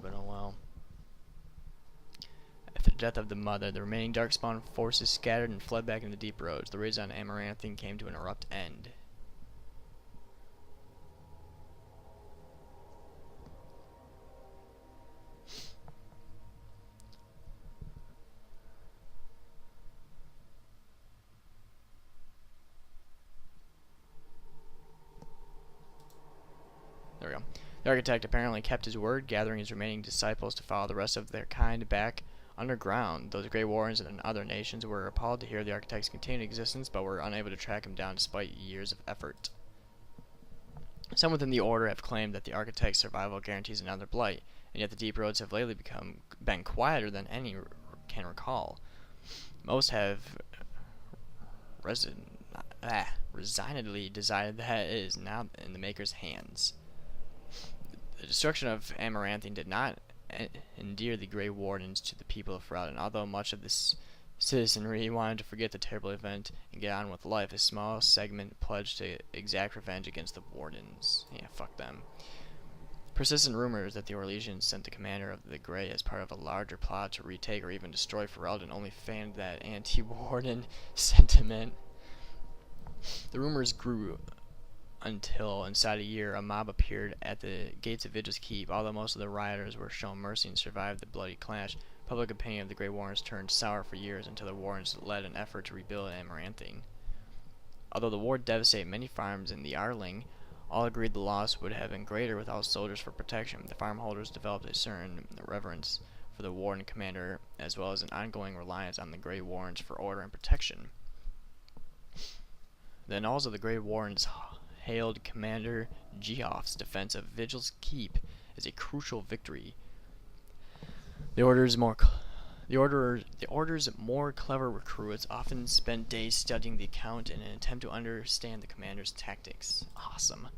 But oh well. After the death of the mother, the remaining Darkspawn forces scattered and fled back into deep roads. The raids on Amaranthine came to an abrupt end. There we go. The architect apparently kept his word, gathering his remaining disciples to follow the rest of their kind back underground. Those Grey Warrens and other nations were appalled to hear the architect's continued existence, but were unable to track him down despite years of effort. Some within the Order have claimed that the architect's survival guarantees another blight, and yet the deep roads have lately been quieter than any can recall. Most have resignedly decided that it is now in the Maker's hands. The destruction of Amaranthine did not endear the Grey Wardens to the people of Ferelden. Although much of this citizenry wanted to forget the terrible event and get on with life, a small segment pledged to exact revenge against the Wardens. Yeah, fuck them. Persistent rumors that the Orlesians sent the commander of the Grey as part of a larger plot to retake or even destroy Ferelden only fanned that anti-Warden sentiment. The rumors grew until, inside a year, a mob appeared at the gates of Vigil's Keep. Although most of the rioters were shown mercy and survived the bloody clash, public opinion of the Grey Warrens turned sour for years until the Warrens led an effort to rebuild Amaranthine. Although the war devastated many farms in the Arling, all agreed the loss would have been greater without soldiers for protection. The farm holders developed a certain reverence for the Warden commander, as well as an ongoing reliance on the Grey Warrens for order and protection. The annals of the Grey Warrens hailed Commander Geoff's defense of Vigil's Keep as a crucial victory. The Order's more clever recruits often spent days studying the account in an attempt to understand the commander's tactics. Awesome.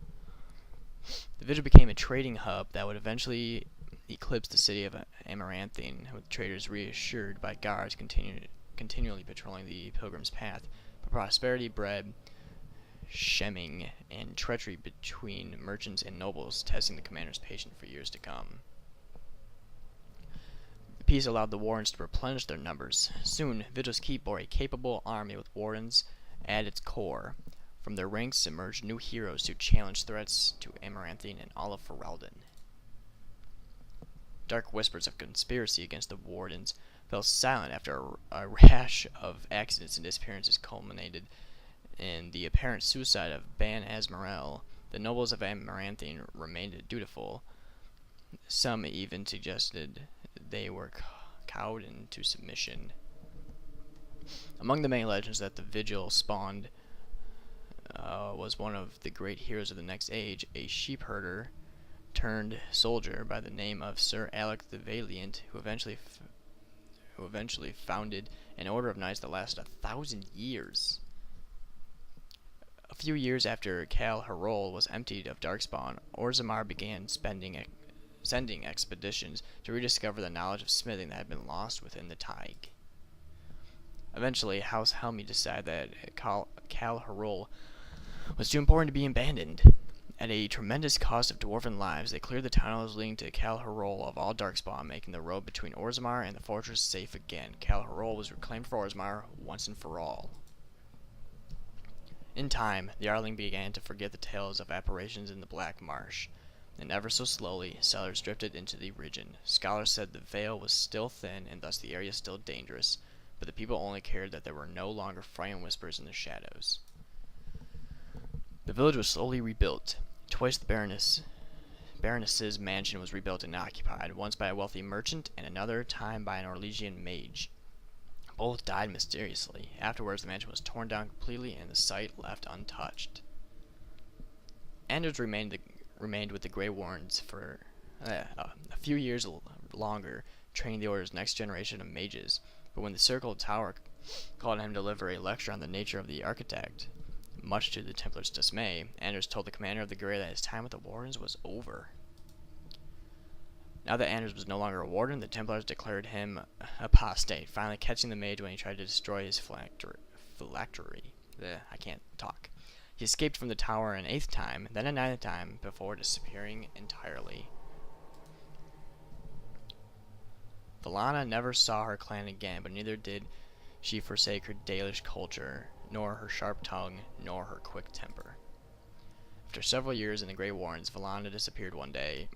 The Vigil became a trading hub that would eventually eclipse the city of Amaranthine, with traders reassured by guards continually patrolling the pilgrim's path. But prosperity bred shemming and treachery between merchants and nobles, testing the commander's patience for years to come. The peace allowed the Wardens to replenish their numbers. Soon, Vigil's Keep bore a capable army with Wardens at its core. From their ranks emerged new heroes to challenge threats to Amaranthine and all of Ferelden. Dark whispers of conspiracy against the Wardens fell silent after a rash of accidents and disappearances culminated in the apparent suicide of Ban Asmarel. The nobles of Amaranthine remained dutiful. Some even suggested they were cowed into submission. Among the many legends that the Vigil spawned was one of the great heroes of the next age, a sheep herder turned soldier by the name of Sir Alec the Valiant, who eventually founded an order of knights that lasted 1,000 years. A few years after Cal Harol was emptied of Darkspawn, Orzammar began sending expeditions to rediscover the knowledge of smithing that had been lost within the Tig. Eventually, House Helmi decided that Cal Harol was too important to be abandoned. At a tremendous cost of dwarven lives, they cleared the tunnels leading to Cal Harol of all Darkspawn, making the road between Orzammar and the fortress safe again. Cal Harol was reclaimed for Orzammar once and for all. In time, the Arling began to forget the tales of apparitions in the Black Marsh, and ever so slowly, settlers drifted into the region. Scholars said the veil was still thin, and thus the area still dangerous, but the people only cared that there were no longer frightened whispers in the shadows. The village was slowly rebuilt. Twice the Baroness's mansion was rebuilt and occupied, once by a wealthy merchant, and another time by an Orlesian mage. Both died mysteriously. Afterwards, the mansion was torn down completely and the site left untouched. Anders remained with the Grey Warrens for a few years longer, training the Order's next generation of mages. But when the Circle Tower called on him to deliver a lecture on the nature of the architect, much to the Templars' dismay, Anders told the commander of the Grey that his time with the Wardens was over. Now that Anders was no longer a warden, the Templars declared him apostate, finally catching the mage when he tried to destroy his phylactery. I can't talk. He escaped from the tower an 8th time, then a 9th time, before disappearing entirely. Valana never saw her clan again, but neither did she forsake her Dalish culture, nor her sharp tongue, nor her quick temper. After several years in the Grey Warrens, Valana disappeared one day.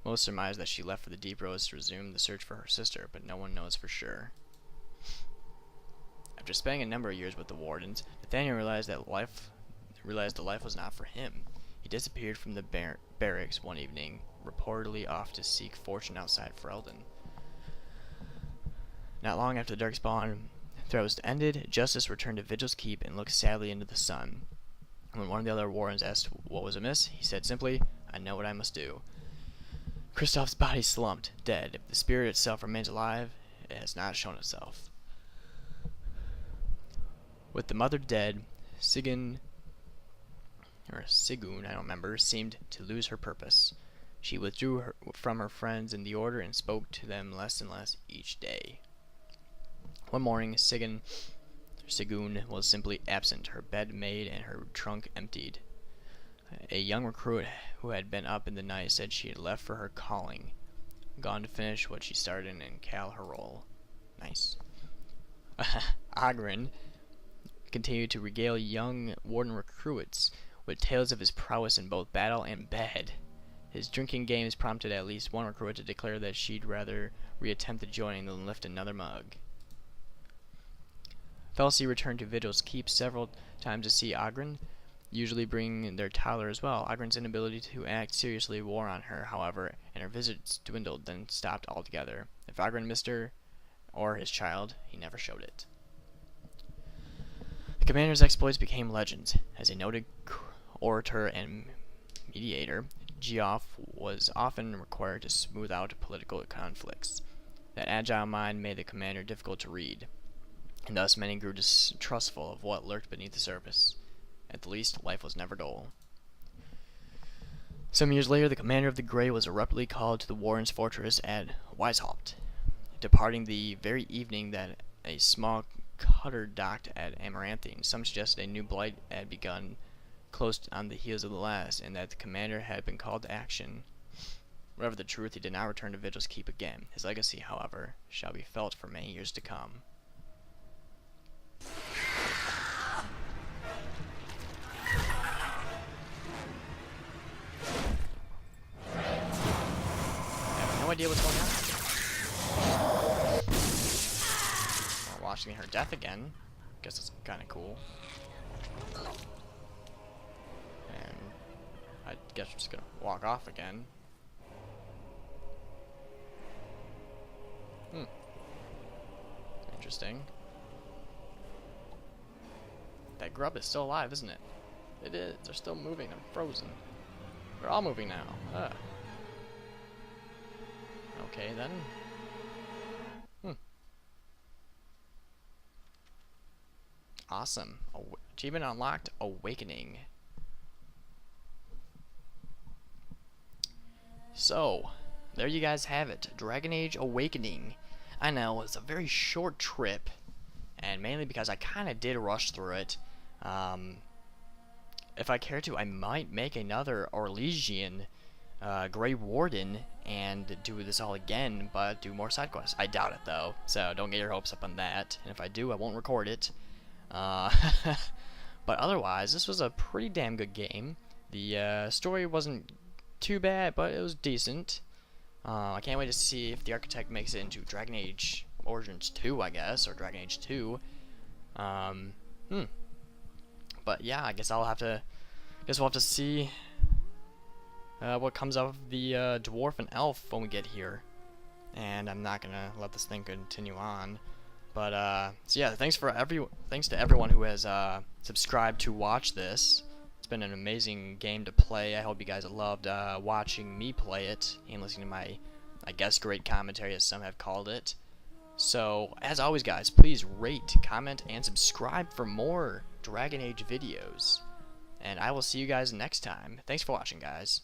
Most surmise that she left for the Deep Roads to resume the search for her sister, but no one knows for sure. After spending a number of years with the Wardens, Nathaniel realized the life was not for him. He disappeared from the barracks one evening, reportedly off to seek fortune outside Ferelden. Not long after the Darkspawn throws ended, Justice returned to Vigil's Keep and looked sadly into the sun. When one of the other Wardens asked what was amiss, he said simply, "I know what I must do." Kristoff's body slumped, dead. If the spirit itself remains alive, it has not shown itself. With the mother dead, Sigyn, I don't remember, seemed to lose her purpose. She withdrew from her friends in the Order and spoke to them less and less each day. One morning, Sigyn was simply absent, her bed made and her trunk emptied. A young recruit who had been up in the night said she had left for her calling, gone to finish what she started in Cal Herol. Nice. Oghren continued to regale young Warden recruits with tales of his prowess in both battle and bed. His drinking games prompted at least one recruit to declare that she'd rather reattempt the joining than lift another mug. Felsi returned to Vigil's Keep several times to see Oghren, usually bringing their toddler as well. Oghren's inability to act seriously wore on her, however, and her visits dwindled, then stopped altogether. If Oghren missed her, or his child, he never showed it. The commander's exploits became legends. As a noted orator and mediator, Geoff was often required to smooth out political conflicts. That agile mind made the commander difficult to read, and thus many grew distrustful of what lurked beneath the surface. At the least, life was never dull. Some years later, the commander of the Grey was abruptly called to the Warren's fortress at Weishaupt, departing the very evening that a small cutter docked at Amaranthine. Some suggested a new blight had begun close on the heels of the last, and that the commander had been called to action. Whatever the truth, he did not return to Vigil's Keep again. His legacy, however, shall be felt for many years to come. No idea what's going on. We're watching her death again. Guess it's kind of cool. And I guess we're just gonna walk off again. Interesting. That grub is still alive, isn't it? It is. They're still moving. I'm frozen. They're all moving now. Okay, then. Awesome. Achievement unlocked, Awakening. So, there you guys have it. Dragon Age Awakening. I know, it's a very short trip, and mainly because I kind of did rush through it. If I care to, I might make another Orlesian Grey Warden and do this all again, but do more side quests. I doubt it, though, so don't get your hopes up on that. And if I do, I won't record it. But otherwise, this was a pretty damn good game. The story wasn't too bad, but it was decent. I can't wait to see if the Architect makes it into Dragon Age Origins 2, I guess, or Dragon Age 2. But yeah, I guess we'll have to see what comes of the dwarf and elf when we get here. And I'm not gonna let this thing continue on. But so yeah, thanks to everyone who has subscribed to watch this. It's been an amazing game to play. I hope you guys loved watching me play it and listening to my, I guess, great commentary, as some have called it. So, as always, guys, please rate, comment, and subscribe for more Dragon Age videos. And I will see you guys next time. Thanks for watching, guys.